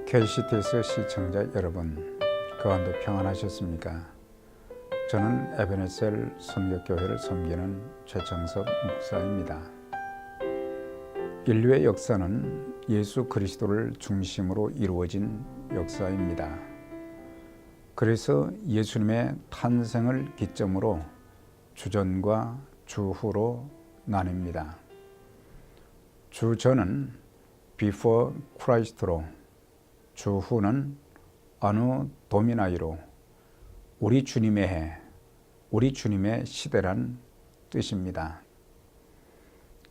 KCTS 시청자 여러분, 그간도 평안하셨습니까? 저는 에베네셀 선교교회를 섬기는 최창섭 목사입니다. 인류의 역사는 예수 그리스도를 중심으로 이루어진 역사입니다. 그래서 예수님의 탄생을 기점으로 주전과 주후로 나뉩니다. 주전은 Before Christ로, 주후는 아누 도미나이로, 우리 주님의 해, 우리 주님의 시대란 뜻입니다.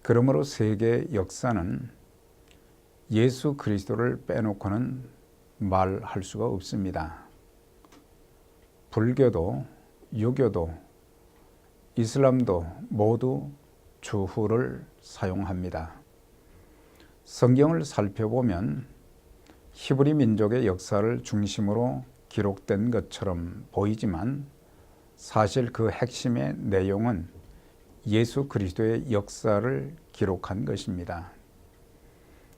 그러므로 세계 역사는 예수 그리스도를 빼놓고는 말할 수가 없습니다. 불교도, 유교도, 이슬람도 모두 주후를 사용합니다. 성경을 살펴보면 히브리 민족의 역사를 중심으로 기록된 것처럼 보이지만 사실 그 핵심의 내용은 예수 그리스도의 역사를 기록한 것입니다.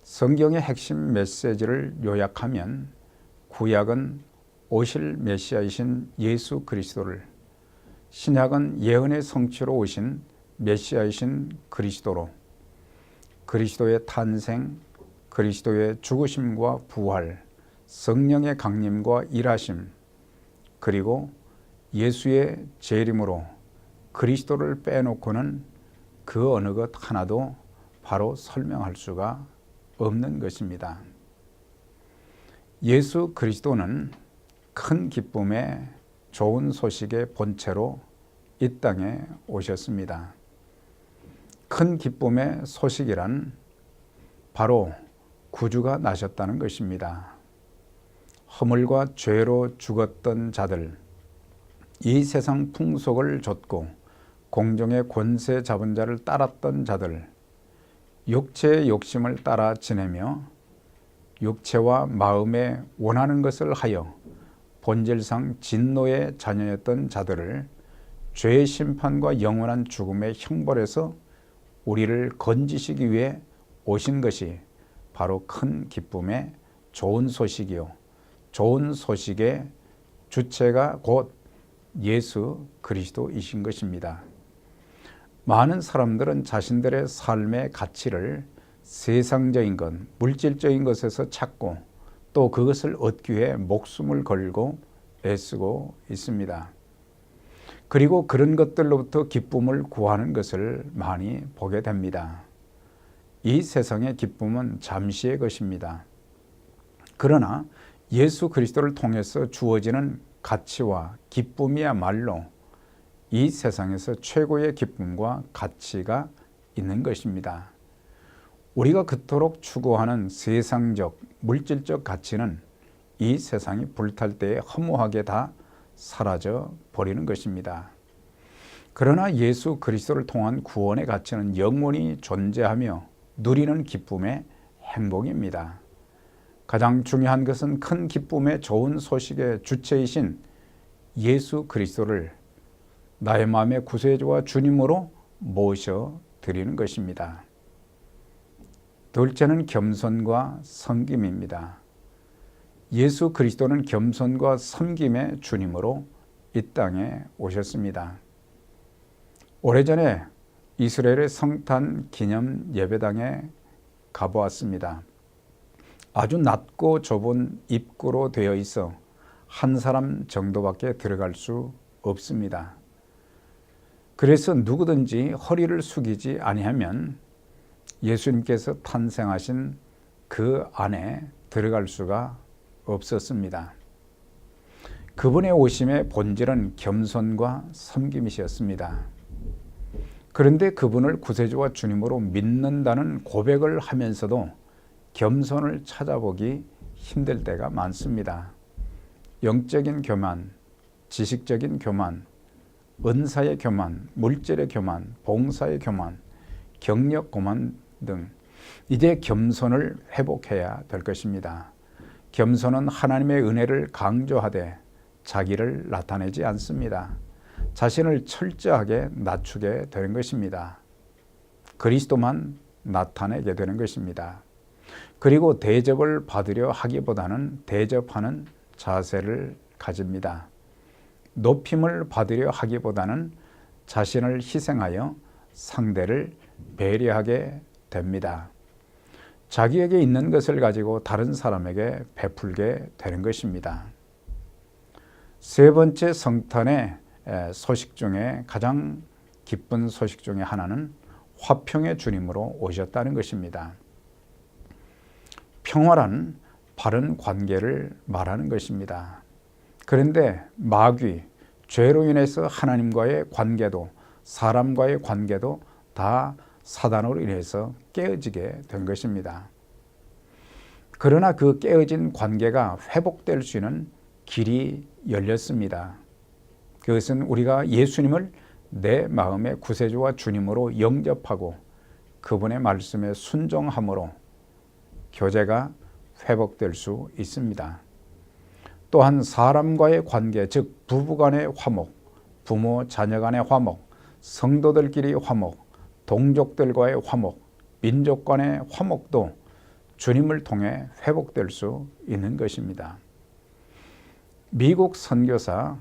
성경의 핵심 메시지를 요약하면 구약은 오실 메시아이신 예수 그리스도를, 신약은 예언의 성취로 오신 메시아이신 그리스도로, 그리스도의 탄생, 그리스도의 죽으심과 부활, 성령의 강림과 일하심, 그리고 예수의 재림으로 그리스도를 빼놓고는 그 어느 것 하나도 바로 설명할 수가 없는 것입니다. 예수 그리스도는 큰 기쁨의 좋은 소식의 본체로 이 땅에 오셨습니다. 큰 기쁨의 소식이란 바로 구주가 나셨다는 것입니다. 허물과 죄로 죽었던 자들, 이 세상 풍속을 좇고 공중의 권세 잡은 자를 따랐던 자들, 육체의 욕심을 따라 지내며 육체와 마음에 원하는 것을 하여 본질상 진노의 자녀였던 자들을 죄의 심판과 영원한 죽음의 형벌에서 우리를 건지시기 위해 오신 것이 바로 큰 기쁨의 좋은 소식이요, 좋은 소식의 주체가 곧 예수 그리스도이신 것입니다. 많은 사람들은 자신들의 삶의 가치를 세상적인 것, 물질적인 것에서 찾고 또 그것을 얻기 위해 목숨을 걸고 애쓰고 있습니다. 그리고 그런 것들로부터 기쁨을 구하는 것을 많이 보게 됩니다. 이 세상의 기쁨은 잠시의 것입니다. 그러나 예수 그리스도를 통해서 주어지는 가치와 기쁨이야말로 이 세상에서 최고의 기쁨과 가치가 있는 것입니다. 우리가 그토록 추구하는 세상적, 물질적 가치는 이 세상이 불탈 때에 허무하게 다 사라져 버리는 것입니다. 그러나 예수 그리스도를 통한 구원의 가치는 영원히 존재하며 누리는 기쁨의 행복입니다. 가장 중요한 것은 큰 기쁨의 좋은 소식의 주체이신 예수 그리스도를 나의 마음의 구세주와 주님으로 모셔드리는 것입니다. 둘째는 겸손과 섬김입니다. 예수 그리스도는 겸손과 섬김의 주님으로 이 땅에 오셨습니다. 오래전에 이스라엘의 성탄 기념 예배당에 가보았습니다. 아주 낮고 좁은 입구로 되어 있어 한 사람 정도밖에 들어갈 수 없습니다. 그래서 누구든지 허리를 숙이지 아니하면 예수님께서 탄생하신 그 안에 들어갈 수가 없었습니다. 그분의 오심의 본질은 겸손과 섬김이셨습니다. 그런데 그분을 구세주와 주님으로 믿는다는 고백을 하면서도 겸손을 찾아보기 힘들 때가 많습니다. 영적인 교만, 지식적인 교만, 은사의 교만, 물질의 교만, 봉사의 교만, 경력 교만 등 이제 겸손을 회복해야 될 것입니다. 겸손은 하나님의 은혜를 강조하되 자기를 나타내지 않습니다. 자신을 철저하게 낮추게 되는 것입니다. 그리스도만 나타내게 되는 것입니다. 그리고 대접을 받으려 하기보다는 대접하는 자세를 가집니다. 높임을 받으려 하기보다는 자신을 희생하여 상대를 배려하게 됩니다. 자기에게 있는 것을 가지고 다른 사람에게 베풀게 되는 것입니다. 세 번째 성탄의 소식 중에 가장 기쁜 소식 중에 하나는 화평의 주님으로 오셨다는 것입니다. 평화란 바른 관계를 말하는 것입니다. 그런데 마귀, 죄로 인해서 하나님과의 관계도 사람과의 관계도 다 사단으로 인해서 깨어지게 된 것입니다. 그러나 그 깨어진 관계가 회복될 수 있는 길이 열렸습니다. 그것은 우리가 예수님을 내 마음의 구세주와 주님으로 영접하고 그분의 말씀에 순종함으로 교제가 회복될 수 있습니다. 또한 사람과의 관계, 즉 부부 간의 화목, 부모 자녀 간의 화목, 성도들끼리 화목, 동족들과의 화목, 민족 간의 화목도 주님을 통해 회복될 수 있는 것입니다. 미국 선교사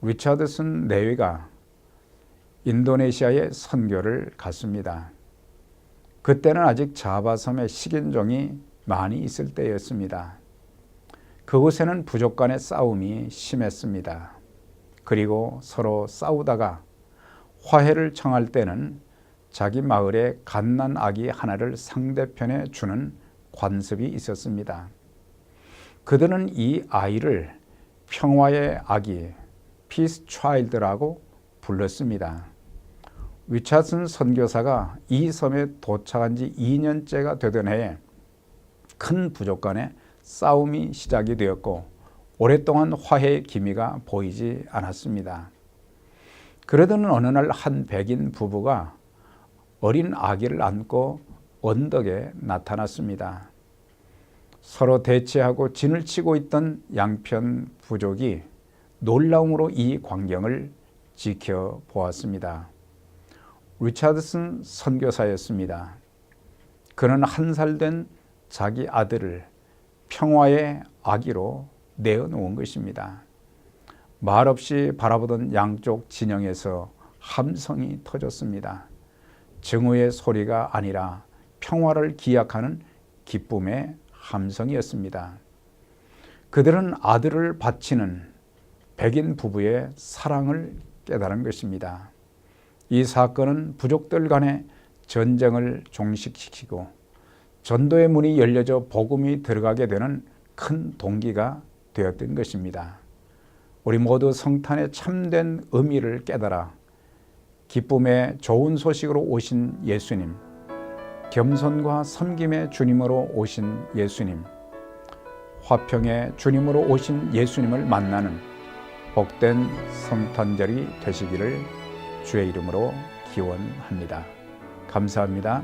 리차드슨 네위가 인도네시아에 선교를 갔습니다. 그때는 아직 자바섬에 식인종이 많이 있을 때였습니다. 그곳에는 부족 간의 싸움이 심했습니다. 그리고 서로 싸우다가 화해를 청할 때는 자기 마을에 갓난 아기 하나를 상대편에 주는 관습이 있었습니다. 그들은 이 아이를 평화의 아기, Peace Child라고 불렀습니다. 리차드슨 선교사가 이 섬에 도착한 지 2년째가 되던 해에 큰 부족 간의 싸움이 시작이 되었고 오랫동안 화해의 기미가 보이지 않았습니다. 그러던 어느 날 한 백인 부부가 어린 아기를 안고 언덕에 나타났습니다. 서로 대치하고 진을 치고 있던 양편 부족이 놀라움으로 이 광경을 지켜보았습니다. 리차드슨 선교사였습니다. 그는 1살 된 자기 아들을 평화의 아기로 내어놓은 것입니다. 말없이 바라보던 양쪽 진영에서 함성이 터졌습니다. 증오의 소리가 아니라 평화를 기약하는 기쁨의 함성이었습니다. 그들은 아들을 바치는 백인 부부의 사랑을 깨달은 것입니다. 이 사건은 부족들 간의 전쟁을 종식시키고 전도의 문이 열려져 복음이 들어가게 되는 큰 동기가 되었던 것입니다. 우리 모두 성탄의 참된 의미를 깨달아 기쁨의 좋은 소식으로 오신 예수님, 겸손과 섬김의 주님으로 오신 예수님, 화평의 주님으로 오신 예수님을 만나는 복된 성탄절이 되시기를 주의 이름으로 기원합니다. 감사합니다.